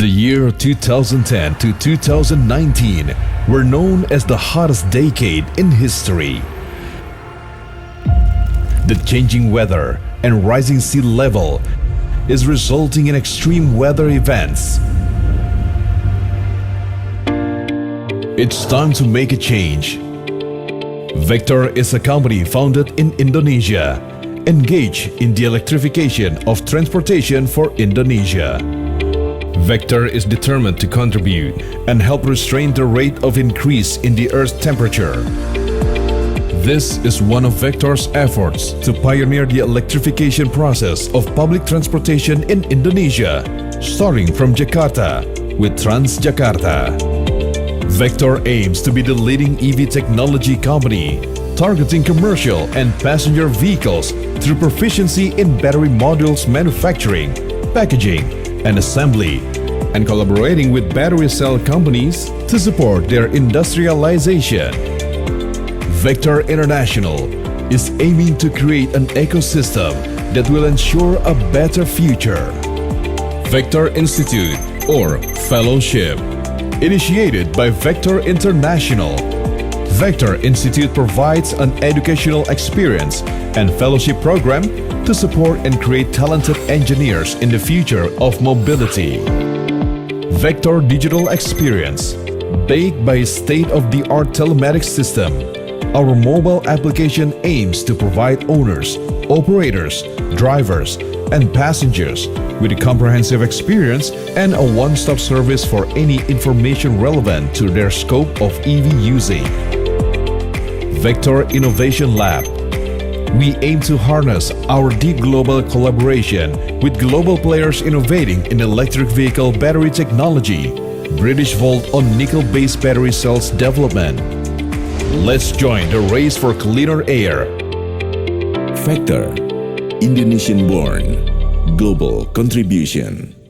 The year 2010 to 2019 were known as the hottest decade in history. The changing weather and rising sea level is resulting in extreme weather events. It's time to make a change. Vector is a company founded in Indonesia, engaged in the electrification of transportation for Indonesia. Vector is determined to contribute and help restrain the rate of increase in the Earth's temperature. This is one of Vector's efforts to pioneer the electrification process of public transportation in Indonesia, starting from Jakarta with Transjakarta. Vector aims to be the leading EV technology company, targeting commercial and passenger vehicles through proficiency in battery modules manufacturing, packaging, and assembly, and collaborating with battery cell companies to support their industrialization. Vector International is aiming to create an ecosystem that will ensure a better future. Vector Institute or Fellowship, initiated by Vector International. Vector Institute provides an educational experience and fellowship program to support and create talented engineers in the future of mobility. Vector Digital Experience, backed by a state-of-the-art telematics system. Our mobile application aims to provide owners, operators, drivers, and passengers with a comprehensive experience and a one-stop service for any information relevant to their scope of EV using. Vector Innovation Lab. We aim to harness our deep global collaboration with global players innovating in electric vehicle battery technology, British Volt on nickel-based battery cells development. Let's join the race for cleaner air. Vector, Indonesian-born, global contribution.